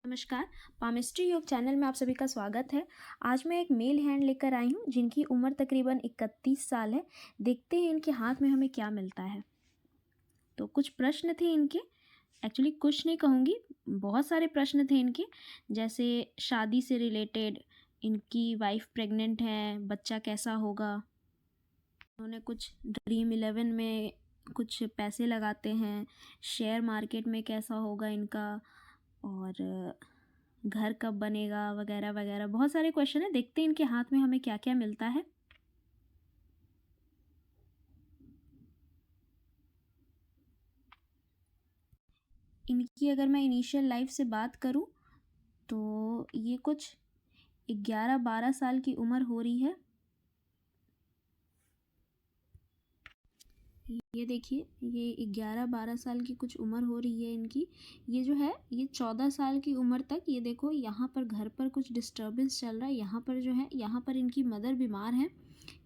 नमस्कार। पामिस्ट्री योग चैनल में आप सभी का स्वागत है। आज मैं एक मेल हैंड लेकर आई हूँ जिनकी उम्र तकरीबन 31 साल है। देखते हैं इनके हाथ में हमें क्या मिलता है। तो कुछ प्रश्न थे इनके, एक्चुअली कुछ नहीं कहूँगी, बहुत सारे प्रश्न थे इनके। जैसे शादी से रिलेटेड, इनकी वाइफ प्रेग्नेंट है, बच्चा कैसा होगा, उन्होंने कुछ ड्रीम 11 में कुछ पैसे लगाते हैं, शेयर मार्केट में कैसा होगा इनका, और घर कब बनेगा, वगैरह वगैरह बहुत सारे क्वेश्चन है। देखते हैं इनके हाथ में हमें क्या क्या मिलता है। इनकी अगर मैं इनिशियल लाइफ से बात करूं तो ये कुछ 11-12 साल की उम्र हो रही है। ये देखिए, ये 11-12 साल की कुछ उम्र हो रही है इनकी। ये जो है ये 14 साल की उम्र तक, ये देखो यहाँ पर घर पर कुछ डिस्टर्बेंस चल रहा है। यहाँ पर जो है, यहाँ पर इनकी मदर बीमार है।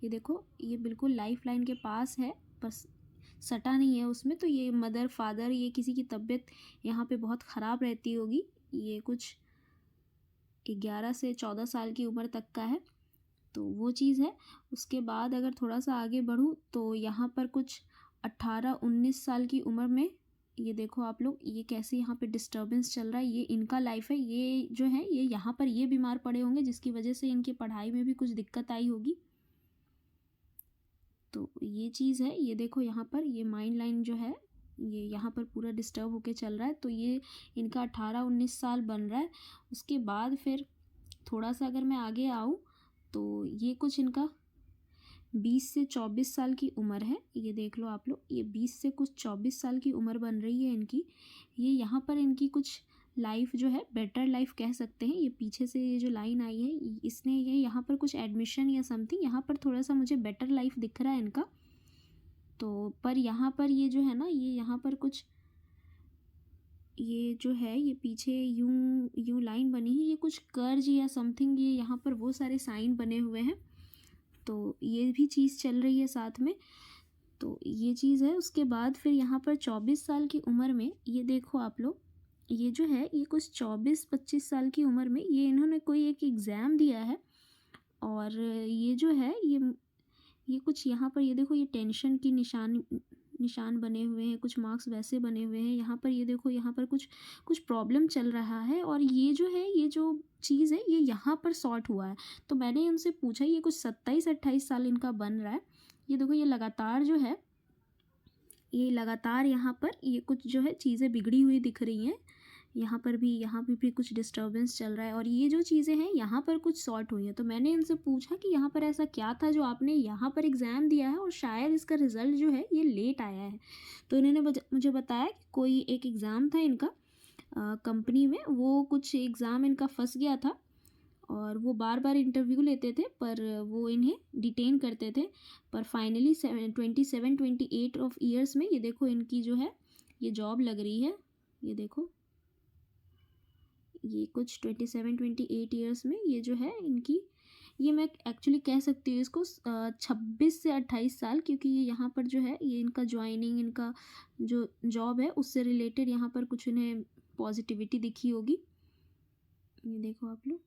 ये देखो, ये बिल्कुल लाइफ लाइन के पास है, पर सटा नहीं है उसमें। तो ये मदर फादर, ये किसी की तबीयत यहाँ पे बहुत ख़राब रहती होगी। ये कुछ 11 से 14 साल की उम्र तक का है, तो वो चीज़ है। उसके बाद अगर थोड़ा सा आगे बढ़ूँ तो यहाँ पर कुछ 18-19 साल की उम्र में, ये देखो आप लोग, ये कैसे यहाँ पे डिस्टर्बेंस चल रहा है। ये इनका लाइफ है। ये जो है, ये यहाँ पर ये बीमार पड़े होंगे जिसकी वजह से इनकी पढ़ाई में भी कुछ दिक्कत आई होगी। तो ये चीज़ है। ये देखो यहाँ पर ये माइंड लाइन जो है, ये यहाँ पर पूरा डिस्टर्ब होके चल रहा है। तो ये इनका 18-19 साल बन रहा है। उसके बाद फिर थोड़ा सा अगर मैं आगे आऊँ तो ये कुछ इनका 20 से 24 साल की उम्र है। ये देख लो आप लोग, ये 20 से कुछ 24 साल की उम्र बन रही है इनकी। ये यहाँ पर इनकी कुछ लाइफ जो है, बेटर लाइफ कह सकते हैं। ये पीछे से ये जो लाइन आई है, इसने ये यहाँ पर कुछ एडमिशन या समथिंग, यहाँ पर थोड़ा सा मुझे बेटर लाइफ दिख रहा है इनका। तो पर यहाँ पर ये जो है ना, ये यहाँ पर कुछ, ये जो है, ये पीछे यूं यूं लाइन बनी है, ये कुछ कर्ज या समथिंग, ये यहाँ पर वो सारे साइन बने हुए हैं। तो ये भी चीज़ चल रही है साथ में। तो ये चीज़ है। उसके बाद फिर यहाँ पर 24 साल की उम्र में, ये देखो आप लोग, ये जो है, ये कुछ 24-25 साल की उम्र में ये इन्होंने कोई एक एग्ज़ाम दिया है। और ये जो है, ये कुछ यहाँ पर, ये देखो, ये टेंशन की निशान बने हुए हैं, कुछ मार्क्स वैसे बने हुए हैं। यहाँ पर ये देखो, यहाँ पर कुछ कुछ प्रॉब्लम चल रहा है। और ये जो है, ये जो चीज़ है, ये यहाँ पर सॉर्ट हुआ है। तो मैंने उनसे पूछा, ये कुछ 27-28 साल इनका बन रहा है। ये देखो, ये लगातार जो है, ये लगातार यहाँ पर ये कुछ जो है चीज़ें बिगड़ी हुई दिख रही हैं। यहाँ पे भी कुछ डिस्टर्बेंस चल रहा है। और ये जो चीज़ें हैं, यहाँ पर कुछ सॉर्ट हुई हैं। तो मैंने इनसे पूछा कि यहाँ पर ऐसा क्या था जो आपने यहाँ पर एग्ज़ाम दिया है और शायद इसका रिज़ल्ट जो है ये लेट आया है। तो इन्होंने मुझे बताया कि कोई एक एग्ज़ाम था इनका कंपनी में, वो कुछ एग्ज़ाम इनका फंस गया था। और वो बार बार इंटरव्यू लेते थे, पर वो इन्हें डिटेन करते थे। पर फाइनली 27-28 ऑफ ईयर्स में, ये देखो, इनकी जो है ये जॉब लग रही है। ये देखो, ये कुछ 27-28 ईयर्स में ये जो है इनकी, ये मैं एक्चुअली कह सकती हूँ इसको 26 से 28 साल, क्योंकि ये यहाँ पर जो है, ये इनका ज्वाइनिंग, इनका जो जॉब है उससे रिलेटेड यहाँ पर कुछ इन्हें पॉजिटिविटी दिखी होगी। ये देखो आप लोग,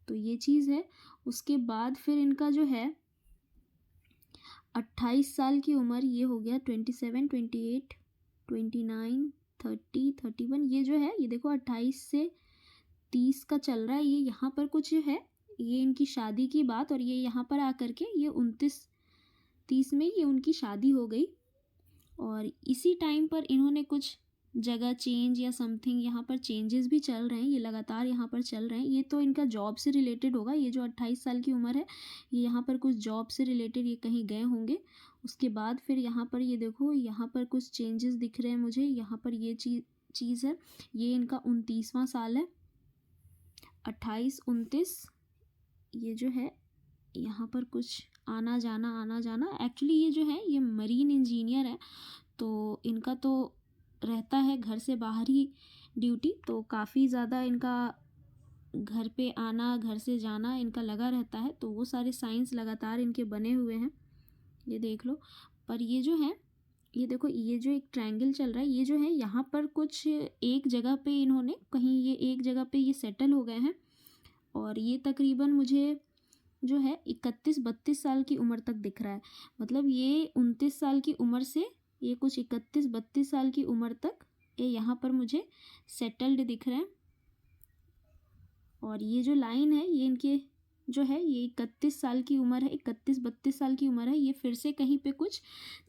तो ये चीज़ है। उसके बाद फिर इनका जो है 28 साल की उम्र, ये हो गया 27-28, 29, 30-31। ये जो है, ये देखो 28 से 30 का चल रहा है। ये यहाँ पर कुछ है, ये इनकी शादी की बात, और ये यहाँ पर आकर के ये 29-30 में ये उनकी शादी हो गई। और इसी टाइम पर इन्होंने कुछ जगह चेंज या समथिंग, यहाँ पर चेंजेस भी चल रहे हैं, ये लगातार यहाँ पर चल रहे हैं। ये तो इनका जॉब से रिलेटेड होगा। ये जो 28 साल की उम्र है, ये यहाँ पर कुछ जॉब से रिलेटेड ये कहीं गए होंगे। उसके बाद फिर यहाँ पर ये देखो, यहाँ पर कुछ चेंजेस दिख रहे हैं मुझे। यहाँ पर ये चीज़ है। ये इनका 29वां साल है, 28-29। ये जो है, यहाँ पर कुछ आना जाना। एक्चुअली ये जो है, ये मरीन इंजीनियर है। तो इनका तो रहता है घर से बाहर ही ड्यूटी, तो काफ़ी ज़्यादा इनका घर पे आना, घर से जाना इनका लगा रहता है। तो वो सारे साइंस लगातार इनके बने हुए हैं, ये देख लो। पर ये जो है, ये देखो, ये जो एक ट्रायंगल चल रहा है, ये जो है यहाँ पर कुछ एक जगह पे इन्होंने कहीं ये एक जगह पे ये सेटल हो गए हैं। और ये तकरीबन मुझे जो है 31-32 साल की उम्र तक दिख रहा है। मतलब ये 29 साल की उम्र से ये कुछ 31-32 साल की उम्र तक ये यहाँ पर मुझे सेटल्ड दिख रहे हैं। और ये जो लाइन है ये इनके जो है ये 31 साल की उम्र है, 31-32 साल की उम्र है। ये फिर से कहीं पे कुछ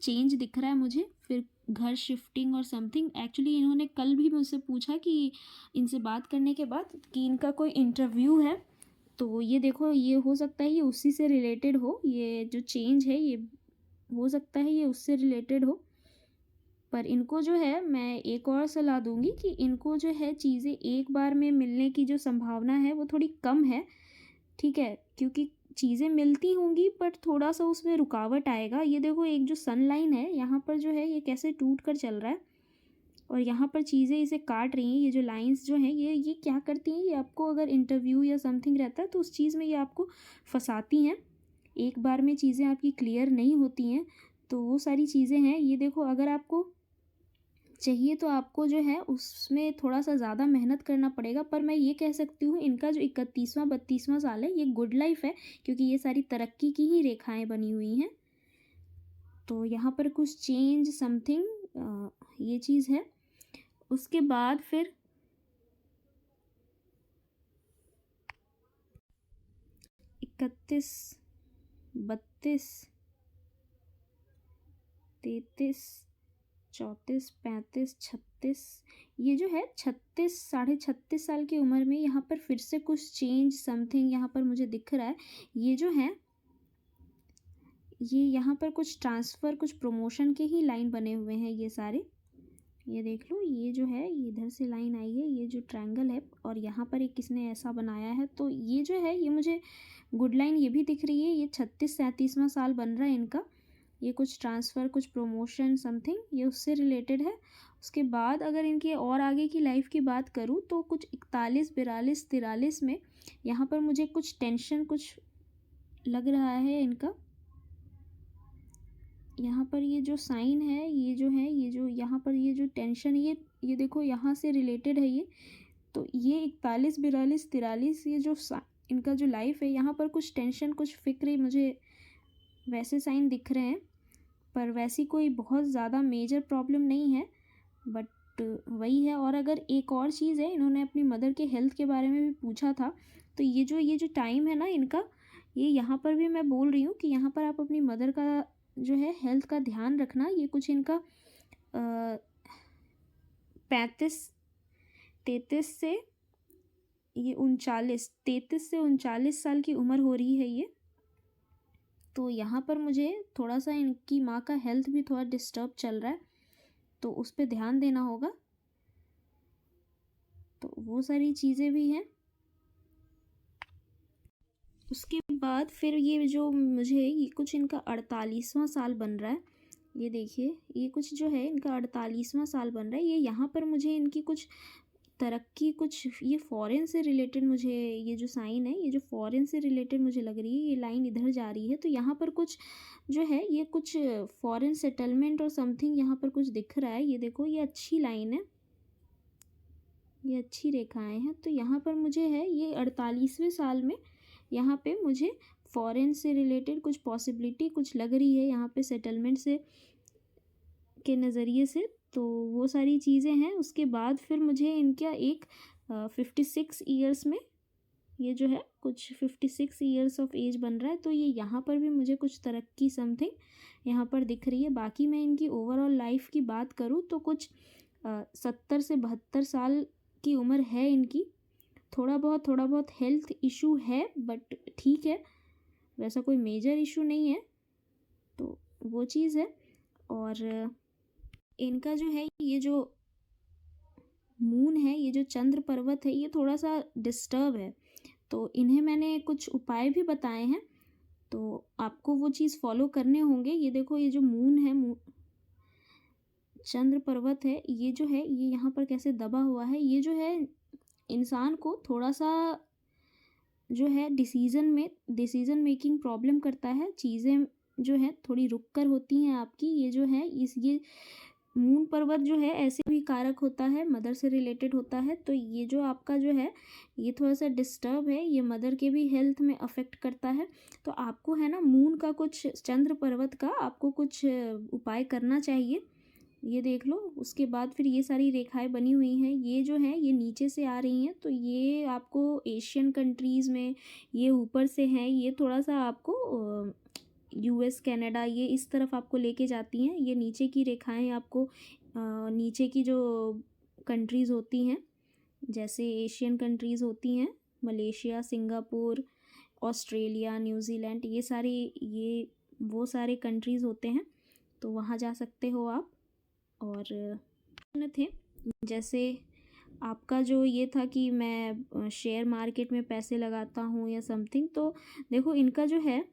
चेंज दिख रहा है मुझे, फिर घर शिफ्टिंग और समथिंग। एक्चुअली इन्होंने कल भी मुझसे पूछा कि इनसे बात करने के बाद कि इनका कोई इंटरव्यू है, तो ये देखो ये हो सकता है ये उसी से रिलेटेड हो। ये जो चेंज है ये हो सकता है ये उससे रिलेटेड हो। पर इनको जो है मैं एक और सलाह दूंगी कि इनको जो है चीज़ें एक बार में मिलने की जो संभावना है वो थोड़ी कम है, ठीक है। क्योंकि चीज़ें मिलती होंगी बट थोड़ा सा उसमें रुकावट आएगा। ये देखो एक जो सन लाइन है यहाँ पर जो है ये कैसे टूट कर चल रहा है और यहाँ पर चीज़ें इसे काट रही हैं। ये जो लाइंस जो हैं ये क्या करती हैं, ये आपको अगर इंटरव्यू या समथिंग रहता है तो उस चीज़ में ये आपको फंसाती हैं। एक बार में चीज़ें आपकी क्लियर नहीं होती हैं, तो वो सारी चीज़ें हैं। ये देखो अगर आपको चाहिए तो आपको जो है उसमें थोड़ा सा ज़्यादा मेहनत करना पड़ेगा। पर मैं ये कह सकती हूँ इनका जो 31वां 32वां साल है ये गुड लाइफ है, क्योंकि ये सारी तरक्की की ही रेखाएं बनी हुई हैं। तो यहाँ पर कुछ चेंज समथिंग ये चीज़ है। उसके बाद फिर 31, 32, 33, 34, 35, 36, ये जो है 36 साढ़े 36 साल की उम्र में यहाँ पर फिर से कुछ चेंज समथिंग यहाँ पर मुझे दिख रहा है। ये जो है ये यहाँ पर कुछ ट्रांसफ़र कुछ प्रमोशन के ही लाइन बने हुए हैं ये सारे। ये देख लो, ये जो है ये इधर से लाइन आई है, ये जो ट्रायंगल है और यहाँ पर एक किसने ऐसा बनाया है, तो ये जो है ये मुझे गुड लाइन ये भी दिख रही है। ये 36-37वां साल बन रहा है इनका। ये कुछ ट्रांसफ़र कुछ प्रमोशन समथिंग ये उससे रिलेटेड है। उसके बाद अगर इनके और आगे की लाइफ की बात करूँ तो कुछ 41, 42, 43 में यहाँ पर मुझे कुछ टेंशन कुछ लग रहा है इनका। यहाँ पर ये जो साइन है ये जो है ये जो यहाँ पर ये जो टेंशन ये देखो यहाँ से रिलेटेड है ये। तो ये 41, 42, 43 ये जो इनका जो लाइफ है यहाँ पर कुछ टेंशन कुछ फिक्र मुझे वैसे साइन दिख रहे हैं। पर वैसी कोई बहुत ज़्यादा मेजर प्रॉब्लम नहीं है, बट वही है। और अगर एक और चीज़ है, इन्होंने अपनी मदर के हेल्थ के बारे में भी पूछा था, तो ये जो टाइम है ना इनका, ये यहाँ पर भी मैं बोल रही हूँ कि यहाँ पर आप अपनी मदर का जो है हेल्थ का ध्यान रखना। ये कुछ इनका 35, 33 से ये 39, 33 से 39 साल की उम्र हो रही है ये। तो यहाँ पर मुझे थोड़ा सा इनकी माँ का हेल्थ भी थोड़ा डिस्टर्ब चल रहा है, तो उस पर ध्यान देना होगा। तो वो सारी चीज़ें भी हैं। उसके बाद फिर ये जो मुझे ये कुछ इनका 48वां साल बन रहा है। ये देखिए ये कुछ जो है इनका 48वां साल बन रहा है। ये यहाँ पर मुझे इनकी कुछ तरक्की कुछ ये फॉरेन से रिलेटेड मुझे ये जो साइन है ये जो फॉरेन से रिलेटेड मुझे लग रही है। ये लाइन इधर जा रही है, तो यहाँ पर कुछ जो है ये कुछ फॉरेन सेटलमेंट और समथिंग यहाँ पर कुछ दिख रहा है। ये देखो ये अच्छी लाइन है, ये अच्छी रेखाएं हैं। तो यहाँ पर मुझे है ये 48वें साल में यहाँ पे मुझे फॉरेन से रिलेटेड कुछ पॉसिबिलिटी कुछ लग रही है यहाँ पे सेटलमेंट से के नज़रिए से। तो वो सारी चीज़ें हैं। उसके बाद फिर मुझे इनका एक 56 ईयर्स में ये जो है कुछ 56 ईयर्स ऑफ एज बन रहा है। तो ये यहाँ पर भी मुझे कुछ तरक्की समथिंग यहाँ पर दिख रही है। बाकी मैं इनकी ओवरऑल लाइफ की बात करूँ तो कुछ 70 से 72 साल की उम्र है इनकी। थोड़ा बहुत हेल्थ इशू है, बट ठीक है, वैसा कोई मेजर इशू नहीं है। तो वो चीज़ है। और इनका जो है ये जो मून है, ये जो चंद्र पर्वत है, ये थोड़ा सा डिस्टर्ब है। तो इन्हें मैंने कुछ उपाय भी बताए हैं, तो आपको वो चीज़ फॉलो करने होंगे। ये देखो ये जो मून है चंद्र पर्वत है, ये जो है ये यहाँ पर कैसे दबा हुआ है। ये जो है इंसान को थोड़ा सा जो है डिसीज़न मेकिंग प्रॉब्लम करता है। चीज़ें जो है थोड़ी रुक कर होती हैं आपकी। ये जो है ये मून पर्वत जो है ऐसे भी कारक होता है, मदर से रिलेटेड होता है। तो ये जो आपका जो है ये थोड़ा सा डिस्टर्ब है, ये मदर के भी हेल्थ में अफेक्ट करता है। तो आपको है ना मून का कुछ, चंद्र पर्वत का आपको कुछ उपाय करना चाहिए। ये देख लो। उसके बाद फिर ये सारी रेखाएं बनी हुई हैं, ये जो है ये नीचे से आ रही हैं, तो ये आपको एशियन कंट्रीज़ में ये ऊपर से हैं, ये थोड़ा सा आपको यूएस कनाडा ये इस तरफ आपको लेके जाती हैं। ये नीचे की रेखाएं आपको नीचे की जो कंट्रीज़ होती हैं, जैसे एशियन कंट्रीज़ होती हैं, मलेशिया, सिंगापुर, ऑस्ट्रेलिया, न्यूज़ीलैंड, ये सारी ये वो सारे कंट्रीज़ होते हैं। तो वहाँ जा सकते हो आप। और थे जैसे आपका जो ये था कि मैं शेयर मार्केट में पैसे लगाता हूँ या समथिंग, तो देखो इनका जो है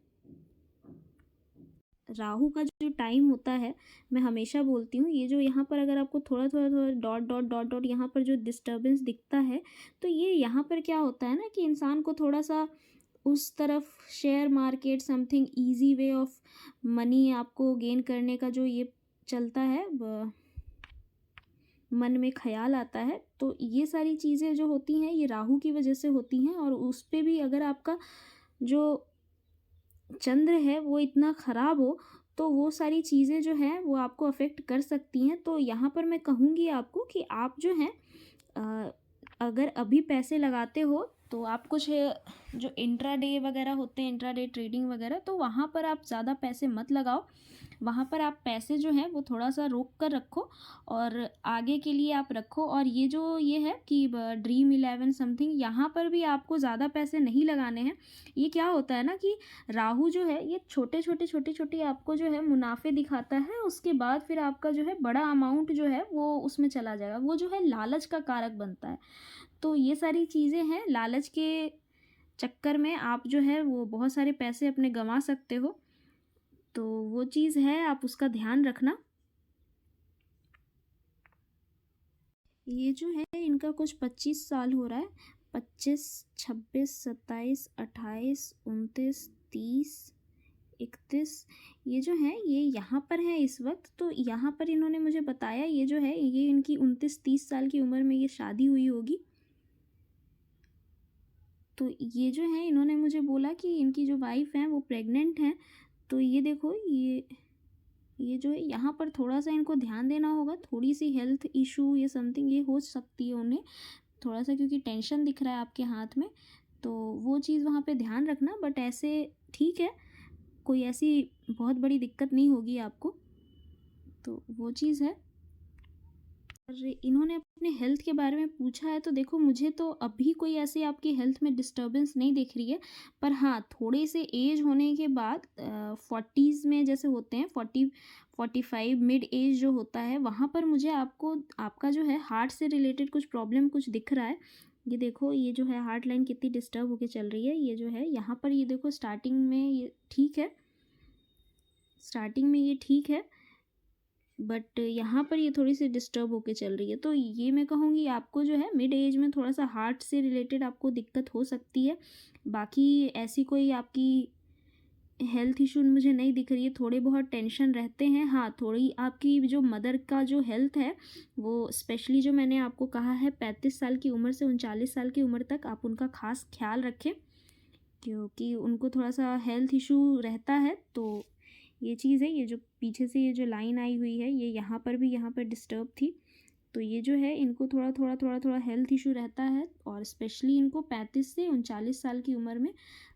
राहु का जो टाइम होता है, मैं हमेशा बोलती हूँ, ये जो यहाँ पर अगर आपको थोड़ा थोड़ा थोड़ा डॉट डॉट डॉट डॉट यहाँ पर जो डिस्टर्बेंस दिखता है, तो ये यहाँ पर क्या होता है ना कि इंसान को थोड़ा सा उस तरफ share market something easy way of money आपको गेन करने का जो ये चलता है, मन में ख्याल आता है। तो ये सारी चीज़ें जो होती हैं ये राहु की वजह से होती हैं। और उस पे भी अगर आपका जो चंद्र है वो इतना ख़राब हो, तो वो सारी चीज़ें जो हैं वो आपको अफेक्ट कर सकती हैं। तो यहाँ पर मैं कहूँगी आपको कि आप जो हैं अगर अभी पैसे लगाते हो तो आप कुछ जो इंट्राडे वगैरह होते हैं, इंट्राडे ट्रेडिंग वगैरह, तो वहाँ पर आप ज़्यादा पैसे मत लगाओ। वहाँ पर आप पैसे जो हैं वो थोड़ा सा रोक कर रखो और आगे के लिए आप रखो। और ये जो ये है कि Dream11 समथिंग, यहाँ पर भी आपको ज़्यादा पैसे नहीं लगाने हैं। ये क्या होता है ना कि राहु जो है ये छोटे छोटे छोटे छोटे आपको जो है मुनाफे दिखाता है, उसके बाद फिर आपका जो है बड़ा अमाउंट जो है वो उसमें चला जाएगा। वो जो है लालच का कारक बनता है। तो ये सारी चीज़ें हैं, लालच के चक्कर में आप जो है वो बहुत सारे पैसे अपने गंवा सकते हो। तो वो चीज़ है, आप उसका ध्यान रखना। ये जो है इनका कुछ 25 साल हो रहा है, 25, 26, 27, 28, 29, 30, 31, ये जो है ये यहाँ पर है इस वक्त। तो यहाँ पर इन्होंने मुझे बताया ये जो है ये इनकी 29-30 साल की उम्र में ये शादी हुई होगी। तो ये जो है इन्होंने मुझे बोला कि इनकी जो वाइफ है वो प्रेग्नेंट है। तो ये देखो ये जो है यहाँ पर थोड़ा सा इनको ध्यान देना होगा, थोड़ी सी हेल्थ इशू ये समथिंग ये हो सकती है उन्हें थोड़ा सा, क्योंकि टेंशन दिख रहा है आपके हाथ में। तो वो चीज़ वहाँ पे ध्यान रखना। बट ऐसे ठीक है, कोई ऐसी बहुत बड़ी दिक्कत नहीं होगी आपको। तो वो चीज़ है। और इन्होंने अपने हेल्थ के बारे में पूछा है, तो देखो मुझे तो अभी कोई ऐसी आपकी हेल्थ में डिस्टर्बेंस नहीं दिख रही है। पर हाँ, थोड़े से एज होने के बाद 40s में जैसे होते हैं 40-45 मिड एज जो होता है, वहाँ पर मुझे आपको आपका जो है हार्ट से रिलेटेड कुछ प्रॉब्लम कुछ दिख रहा है। ये देखो ये जो है हार्ट लाइन कितनी डिस्टर्ब होके चल रही है। ये जो है यहाँ पर ये देखो स्टार्टिंग में ये ठीक है, स्टार्टिंग में ये ठीक है, बट यहाँ पर ये थोड़ी सी डिस्टर्ब होके चल रही है। तो ये मैं कहूँगी आपको जो है मिड एज में थोड़ा सा हार्ट से रिलेटेड आपको दिक्कत हो सकती है। बाकी ऐसी कोई आपकी हेल्थ इशू मुझे नहीं दिख रही है। थोड़े बहुत टेंशन रहते हैं, हाँ थोड़ी आपकी जो मदर का जो हेल्थ है वो स्पेशली जो मैंने आपको कहा है 35 साल की उम्र से 39 साल की उम्र तक आप उनका खास ख्याल रखें, क्योंकि उनको थोड़ा सा हेल्थ इशू रहता है। तो ये चीज़ है, ये जो पीछे से ये जो लाइन आई हुई है ये यहाँ पर भी यहाँ पर डिस्टर्ब थी। तो ये जो है इनको थोड़ा थोड़ा थोड़ा थोड़ा हेल्थ इशू रहता है। और स्पेशली इनको 35 से 39 साल की उम्र में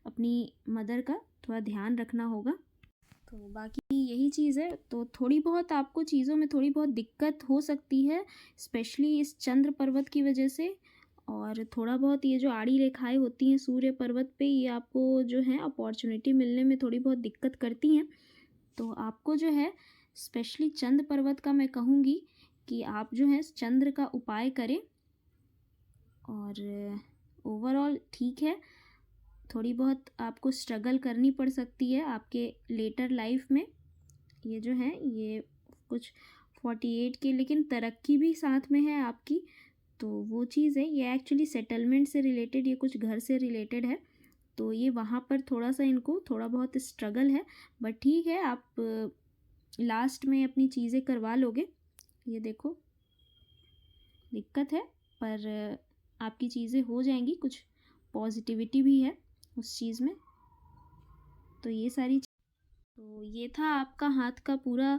अपनी मदर का थोड़ा ध्यान रखना होगा। तो बाकी यही चीज़ है। तो थोड़ी बहुत आपको चीज़ों में थोड़ी बहुत दिक्कत हो सकती है, स्पेशली इस चंद्र पर्वत की वजह से। और थोड़ा बहुत ये जो आड़ी रेखाएं होती हैं सूर्य पर्वत पे, ये आपको जो है अपॉर्चुनिटी मिलने में थोड़ी बहुत दिक्कत करती हैं। तो आपको जो है स्पेशली चंद्र पर्वत का मैं कहूँगी कि आप जो है चंद्र का उपाय करें। और ओवरऑल ठीक है, थोड़ी बहुत आपको स्ट्रगल करनी पड़ सकती है आपके लेटर लाइफ में। ये जो है ये कुछ 48 के, लेकिन तरक्की भी साथ में है आपकी। तो वो चीज़ है, ये एक्चुअली सेटलमेंट से रिलेटेड, ये कुछ घर से रिलेटेड है। तो ये वहाँ पर थोड़ा सा इनको थोड़ा बहुत स्ट्रगल है, बट ठीक है, आप लास्ट में अपनी चीज़ें करवा लोगे। ये देखो दिक्कत है, पर आपकी चीज़ें हो जाएंगी, कुछ पॉजिटिविटी भी है उस चीज़ में। तो ये सारी तो ये था आपका हाथ का पूरा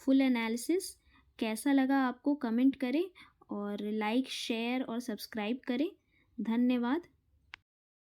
फुल एनालिसिस। कैसा लगा आपको कमेंट करें और लाइक शेयर और सब्सक्राइब करें। धन्यवाद।